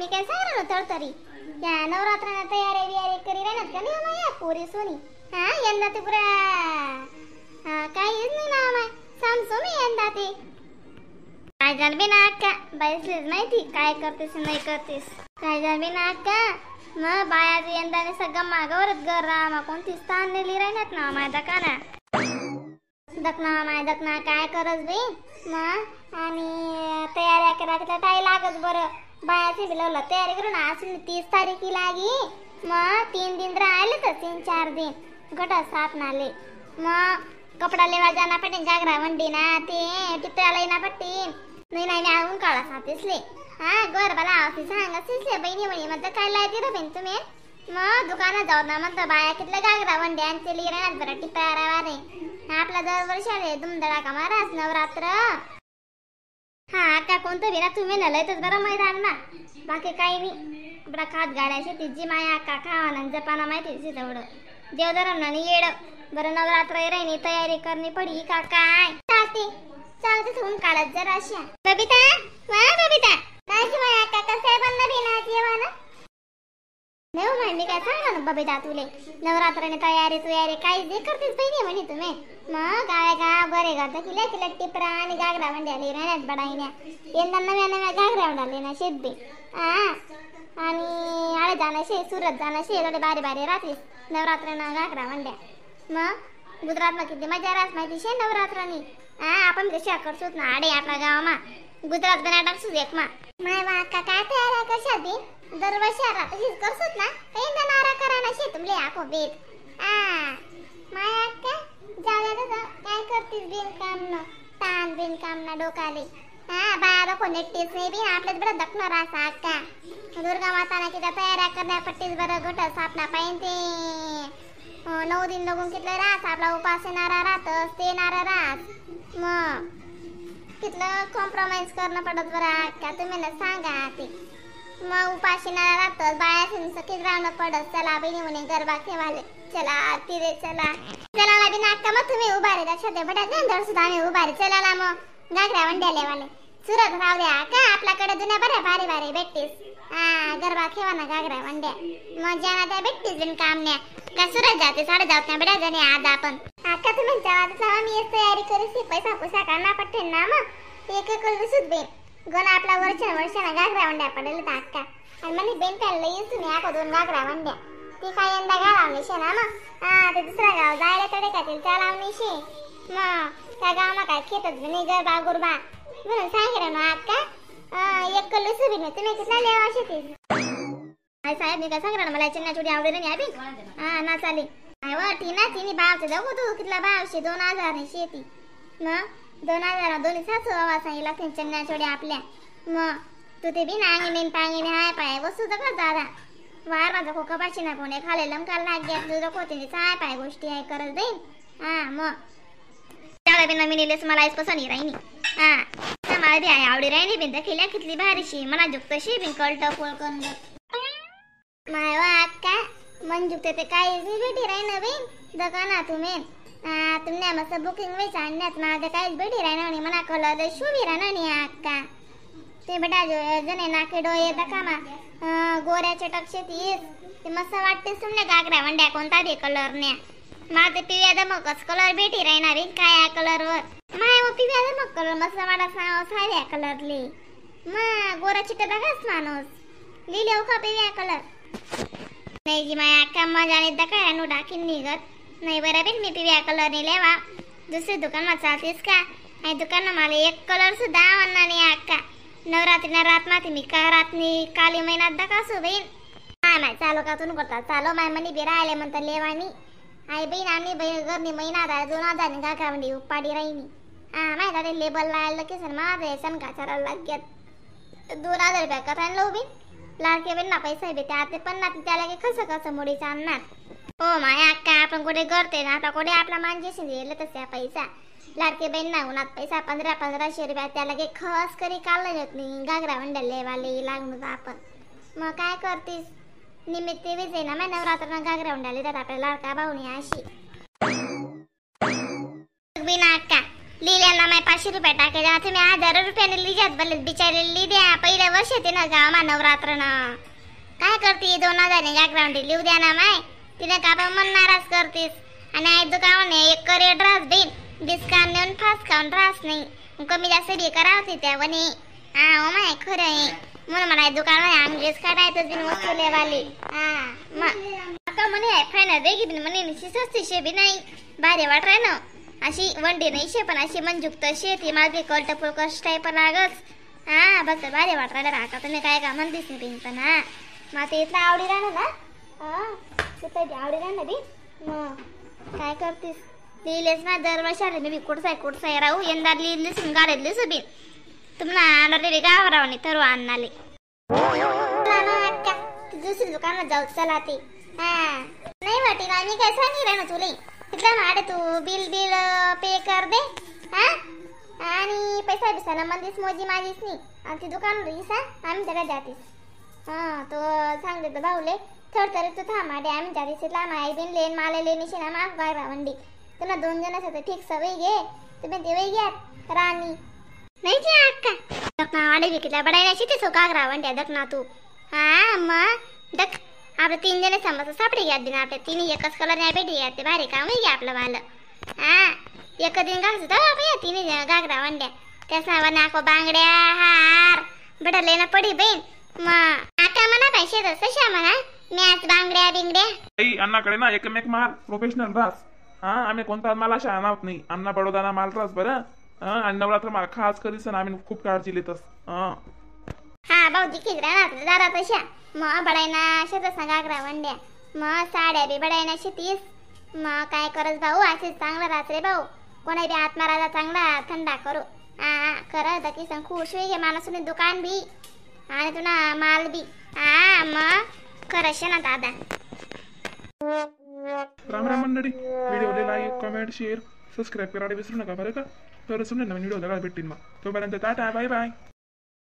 मी काय सांगणार होतं तरी या नवरात्राला तयारी बियारी करी राहणार का नाही माया पोरी सोनी हा यंदा ते पुरा काहीच नाही ना माय सांगतो मी यंदा ते काय जाण बी ना अक्का बाईसलीच माहिती काय करतेस नाही करतेस काय जाण बी ना अक्का मग बायाची यंदा सगळं मागावरच घर राहा कोणती स्थान नेली राहणार ना माय दकाना दखना काय करत बी मग आणि तयारी करायला टाय लागत बरं बायाचे बिलवलं तयारी करून आज 30 तारीख लागी मग 3 दिन राहिले तर 3-4 दिन गट साफ नाले मग कपडा लेवा जाना पटेन घागरा वंडी ना ते टिपऱ्याला येना पटेन नाही आऊन काळा सातीसले हा घर बाला ऑफिस सांगसले बहिणी म्हणे म्हणतं काय लायती रे बहीण तुम्ही मग दुकानात जाऊ ना म्हणतं बाया कितलं घागरा वंडी आणि ते लिहिणार बरं टिपऱ्या रे आपला दरवर्षी आले दुमदडा का महाराज नवरात्र हा का कोणतं बिना तुम्ही नलयतच बरं मैदान ना बाकी काही नाही बरं खात गाड्याशी तिची माया का खावा जपाना माहिती तेवढं देवधरम येड बरं नवरात्र राहिनी तयारी करणी पडी का काय चालते ठेवून काढत जरा अशा बबिता कायची माया का कसं बंद बिना जेवण नेऊ म्हण मी काय सांगणार बबिता तुले नवरात्राने तयारी काही जे करतेस बहिणी म्हणे तुम्ही मग गाव बरे करता किल्या टिपरा आणि घागरा वंड्याले राहण्यात बडाईन्या यंदा नव्या घागरा वंडाले ना शेतबे आणि आळे जाणं सुरत जाणं थोडे बारी राहतेस नवरात्रानं घागरा वंड्या मग गुजरातમાં किती मजा राहत माहिती शे नवरात्रानी आपण कशा करसोत ना आडे आपल्या गावामा गुजरात बना टाकसूस एक मा माय वाका काय तयारी कशा बी दरवर्षी राहत करसोत ना यंदा नारा करा ना शे तुमले आखो बेत माय अक्का जाऊ दे काय करतीस बिन काम ना डोकाले बाया कोण एकटीच नाही बी आपल्याच बरं दखणार असा अक्का दुर्गा माताना किती तयाऱ्या करण्या पट्टीस बरं गोट सापना पाहिजे 9 दिन लगून कितलं राहत आपला उपास येणारा राहतस ते येणारा राहत मग कितलं कॉम्प्रोमाइज करणं पडत बरं का तुम्ही ना सांगा ते मग उपास येणारा राहतस बाया सखीच राहणं पडत चला बहिणी म्हणे गरबा खेवाले चला तिरे चला बी नाका मग तुम्ही उभारे लक्षात बटा गंधर सुद्धा आम्ही उभारे चला मग घागरा वंड्याले वाले सुरत राहू द्या का आपल्याकडे जुन्या बऱ्या भारी भेटतीस गरबा खेवा ना घागरा वंड्या मग ज्यांना त्या भेटतीस बिन कामण्या का सुरत जाते साडे जात ना बेटा जणे आज आपण का तुम्ही जावा मी तयारी करीस पैसा काढना पट्टे ना मग एक विसुद बेन गण आपला वर्षाना घागरा वंड्या पडेल तर अक्का आणि म्हणे बेन काय लई तुम्ही आको 2 घागरा वंड्या ती काय यंदा घालावणी शे ना मग ते दुसरा गाव जायला तडे का ते चालावणी शे मग त्या गावाला काय खेतच नाही गरबा गुरबा म्हणून सांगितलं ना अक्का एक कल्लू सुबीन तुम्ही कितना लेवा शेती आई साहेब मी काय सांगणार मला चिन्ना चोडी आवडे नाही आबी ना चाली आई वा टीना तिने भावचे जाऊ तू कितला भावशे 2000 ने शेती मग 2000 दोन्ही सासू बाबा सांगितला लागते चिन्ना चोडी आपल्या मग तू ते बी नांगी मेन पांगी हाय पाय वस्तू तर कर दादा वार माझा खोका पाशी ना कोणे खाले लमकाल लाग गया तुझं कोते साय पाय गोष्टी आहे करत देईन मग त्याला बी नवीन इलेस मला इस पसंत राहिनी मला बी आहे आवडी राहिनी बिन खिल्या कितली भारीशी मला जुक्तशी बिन कळट पोळकन माय वा अक्का मन जुक्ते ते काही बी भेटी राहिना बिन दकाना तुमने मस्त बुकिंग वेच आणण्यात माझ्या काहीच भेटी राहिना आणि मना कलर शुभी राहणार नाही अक्का ते बेटा जने नाके डोळे दकामा गोऱ्याचे टकशे तीस ते मस्त वाटतेस तुमने घागरा वंड्या कोणता बी कलरने माझे पिव्या दमकच कलर भेटी राहणार काय कलरवर माय मग पिव्या दमक कलर मस्त वाटा साऱ्या कलरली मग गोरा चिट्टा दाखस माणूस लिहिले का पिव्या कलर नाही जी माय अक्का मजाने दकाया नो डाकीन निघत नाही बरोबर मी पिव्या कलरने लेवा दुसरे दुकानात चालतेस का आणि दुकानात मला एक कलर सुद्धा आणणार नाही अक्का नवरात्रीना रात माती मी का रातनी काली महिन्यात दकासू बहीण माय चालो का तू करता चालो माय मनी बी राहिले म्हणता लेवानी आई बहीण आम्ही घरनी महिना 2000 घागरा वंडी उपाडी राहिनी माय दादे लेबल लायला की सर माझे सन का चरायला लागत 2000 रुपये कथान लो बी लाडके बहीण ना पैसा बी त्या ते पण ना त्याला की कसं मुडीचा आणणार हो माय अक्का आपण कुठे करते ना आता कुठे आपला मांजेशी दिले तसे पैसा लाडके बहीण ना उन्हात पैसा 1500 रुपये त्याला की खस करी काढलं येत नाही घागरा वंड्याले वाले लागून आपण मग काय करतीस निमित्त विजय ना नवरात्र घागरा वंड्याले त्यात आपल्या लाडका भाऊनी अशी बिना अक्का लिहिल्या माय 500 रुपये टाकायचा तुम्ही 1000 रुपयाने लिहिजात भले बिचारी लिद्या पहिल्या वर्ष ते ना गावा नवरात्र ना काय करते 2000 बॅकग्राऊंड लिहू द्या ना माय तिने का पण मन नाराज करतीस आणि आई दुकानाने एक करे ड्रास देईन डिस्काउंट नेऊन फास्ट काउंट रास नाही कमी जास्त बी करावती त्या वनी हा माय खरं आहे म्हणून मला दुकानात अंग्रेज काढायचं बिन वस्तू लेवाली हा का म्हणे फायनल देगी बिन म्हणे निशी सस्ती शे बी नाही भारी वाट राय ना अशी वंडी नाही शे पण अशी मंजुक्त शे ती माझी कल्ट फुलकस टाईप लागच हा बघ भारी वाट राहिला राहता तुम्ही काय का म्हणतीस नाही बिन पण हा मग ते इथला आवडी राहणार ना हा तिथं आवडी राहणार बी मग काय करतीस लिहिलेस ना दरवर्षी मी कुठसाय राहू यंदा लिहिलीस गाडीतलीस बी तुम्हाला ऑलरेडी गावरावणी ठरव आणणाले दुसरी दुकानात जाऊ चला ते हा नाही वाटेल आम्ही काय सांगितलं ना तुला तिथला ना तू बिल पे कर दे हा आणि पैसा बिसा ना मंदीस मोजी माझीच नाही आणि ती दुकान रहीस हा आम्ही त्याला जातीस हा तो सांगते तर भाऊले थोड तरी तू थांब आम्ही जातीस इथला माई बिन लेन माले लेनीशी ना माफ गायरा वंडी तुला 2 जण ठीक सवय घे तुम्ही देवई घ्या राणी नाही जी अक्का दखना आडे विकल्या बडायला ते सो कागरा वंड्या दखना तू हा मग दख आपले 3 जण समज सापडे घ्या दिन आपले 3 एकच कलर नाही भेटी घ्या ते भारी काम घ्या आपलं वाल हा एक दिन गास तर आपण 3 गागरा वंड्या त्याचा नाको बांगड्या हार बडले ना पडी बेन मग आता म्हणा पैसे तसं म्हणा मॅच बांगड्या बिंगड्या आई अण्णाकडे ना एकमेक माल प्रोफेशनल रास हा आम्ही कोणता माल अशा आणत नाही अण्णा बडोदाना माल रास बरं आणि नवरात्र माल खास करीस आम्ही खूप काळजी घेतस हा भाऊ दिखीच राहणार दारा तशा मग बडायना शेत गागरा वंड्या मग साड्या बी बडायना शेतीस मग काय करस भाऊ असेच चांगला राहत रे भाऊ कोणा बी आत्माराजा चांगला थंडा करू कर दकी संग खुश होई घे माणूस दुकान बी आणि तुला माल बी मग करश ना दादा राम राम मंडळी व्हिडिओला लाईक कमेंट शेअर सबस्क्राईब करायला विसरू नका बरं का तर सुन नवीन व्हिडिओ बघायला भेटतील मग तोपर्यंत टाटा बाय बाय